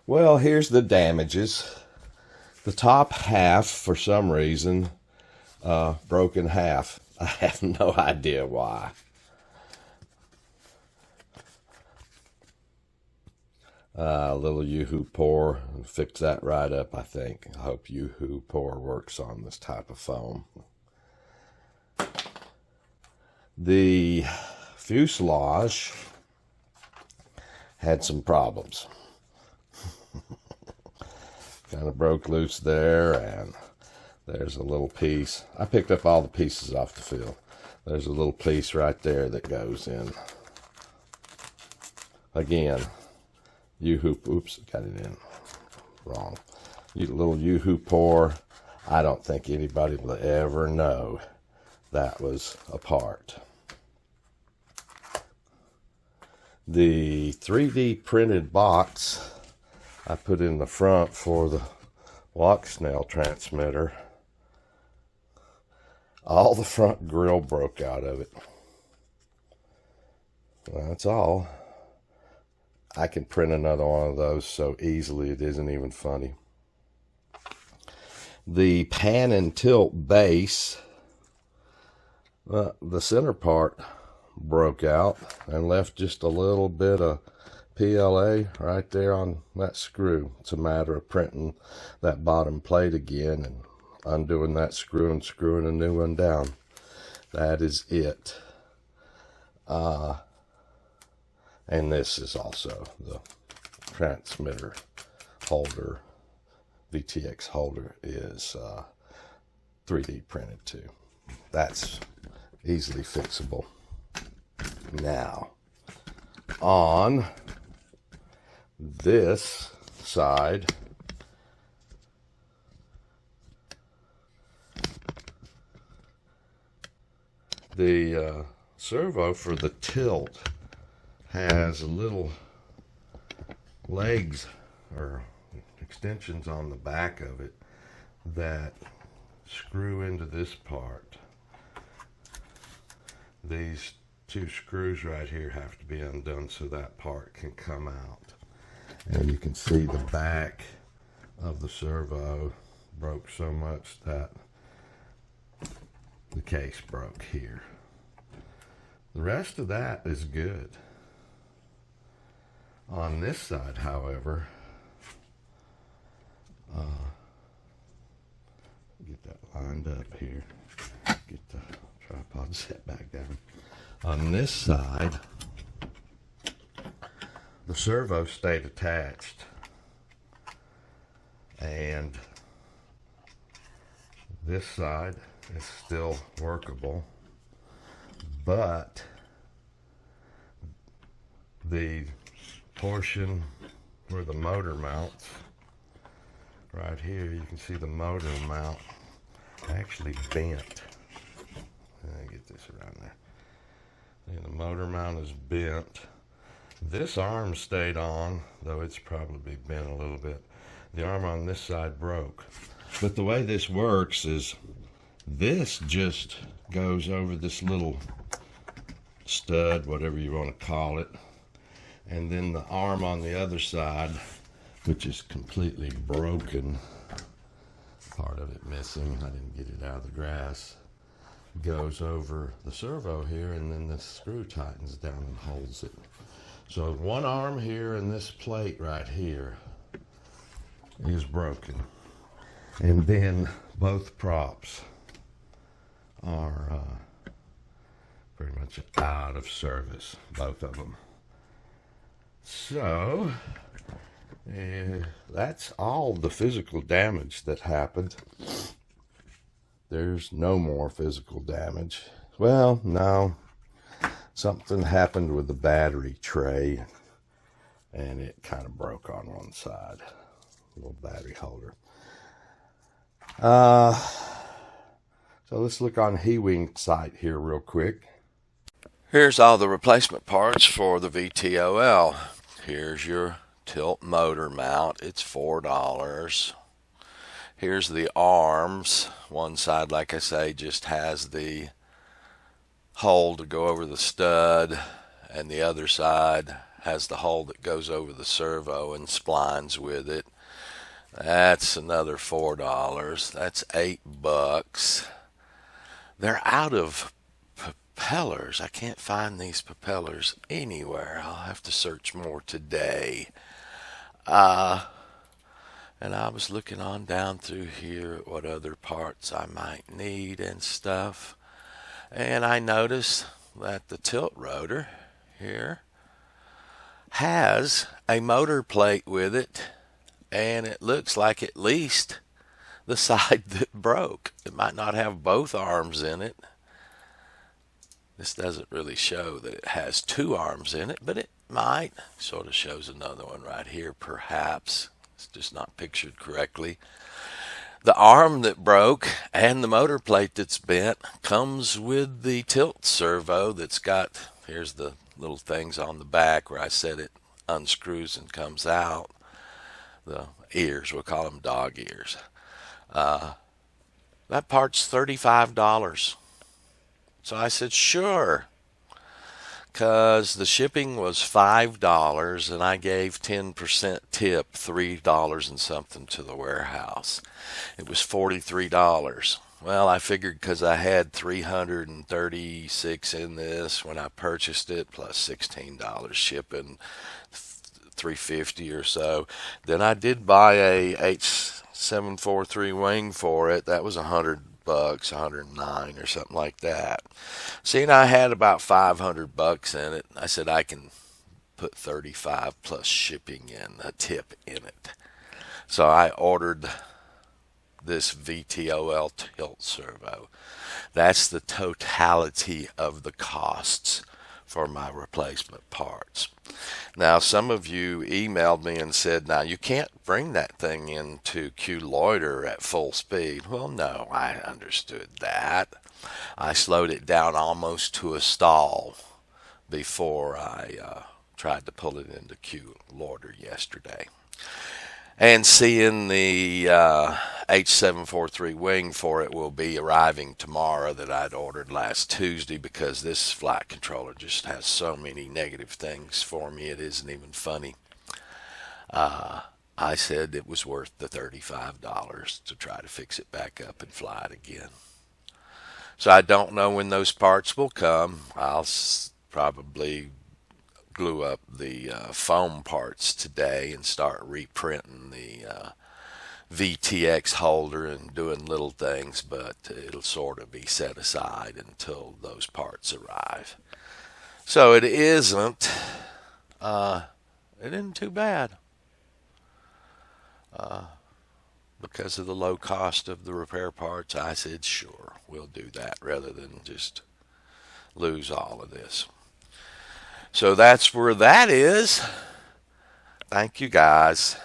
Well, here's the damages. The top half, for some reason, broke in half. I have no idea why. A little Yoo-hoo pour, fix that right up, I think. I hope Yoo-hoo pour works on this type of foam. The fuselage had some problems. Kind of broke loose there, and there's a little piece. I picked up all the pieces off the field. There's a little piece right there that goes in. Again, Yoo-hoo, oops, got it in wrong. Little Yoo-hoo pour. I don't think anybody will ever know that was a part. The 3D printed box I put in the front for the walk snail transmitter, all the front grill broke out of it. That's all. I can print another one of those so easily it isn't even funny. The pan and tilt base, the center part broke out and left just a little bit of PLA right there on that screw. It's a matter of printing that bottom plate again and undoing that screw and screwing a new one down. That is it. And this is also the transmitter holder. VTX holder is 3D printed too. That's easily fixable. Now, on this side, the servo for the tilt has little legs or extensions on the back of it that screw into this part. These two screws right here have to be undone so that part can come out. And you can see the back of the servo broke so much that the case broke here. The rest of that is good. On this side, however, get that lined up here. Get the tripod set back down. On this side, the servo stayed attached, and this side is still workable, but the portion where the motor mounts, right here, you can see the motor mount actually bent. Let me get this around there. See, the motor mount is bent. This arm stayed on, though it's probably bent a little bit. The arm on this side broke. But the way this works is this just goes over this little stud, whatever you want to call it. And then the arm on the other side, which is completely broken, part of it missing, I didn't get it out of the grass, goes over the servo here, and then the screw tightens down and holds it. So one arm here and this plate right here is broken. And then both props are pretty much out of service, both of them. So, that's all the physical damage that happened. There's no more physical damage. Well, no. Something happened with the battery tray, and it kind of broke on one side. Little battery holder. So let's look on HeWing site here real quick. Here's all the replacement parts for the VTOL. Here's your tilt motor mount. It's $4. Here's the arms. One side, like I say, just has the hole to go over the stud, and the other side has the hole that goes over the servo and splines with it. That's another $4. That's $8. They're out of propellers. I can't find these propellers anywhere. I'll have to search more today. And I was looking on down through here at what other parts I might need and stuff. And I noticed that the tilt rotor here has a motor plate with it, and it looks like at least the side that broke. It might not have both arms in it. This doesn't really show that it has two arms in it, but it might. Sort of shows another one right here, perhaps. It's just not pictured correctly. The arm that broke and the motor plate that's bent comes with the tilt servo that's got, here's the little things on the back where I said it unscrews and comes out. The ears, we'll call them dog ears. That part's $35. So I said, sure, because the shipping was $5 and I gave 10% tip, $3 and something to the warehouse. It was $43. Well, I figured because I had $336 in this when I purchased it, plus $16 shipping, $350 or so. Then I did buy a H743 wing for it. That was $100, 109 or something like that. Seeing I had about $500 in it, I said I can put 35 plus shipping in, a tip in it. So I ordered this VTOL tilt servo. That's the totality of the costs for my replacement parts. Now, some of you emailed me and said, now you can't bring that thing into Q loiter at full speed. Well, no, I understood that. I slowed it down almost to a stall before I tried to pull it into Q loiter yesterday. And seeing the H743 wing for it will be arriving tomorrow that I'd ordered last Tuesday, because this flight controller just has so many negative things for me it isn't even funny. I said it was worth the $35 to try to fix it back up and fly it again. So I don't know when those parts will come. I'll probably glue up the foam parts today and start reprinting the VTX holder and doing little things, but it'll sort of be set aside until those parts arrive. So it isn't too bad because of the low cost of the repair parts. I said sure, we'll do that rather than just lose all of this. So that's where that is. Thank you guys.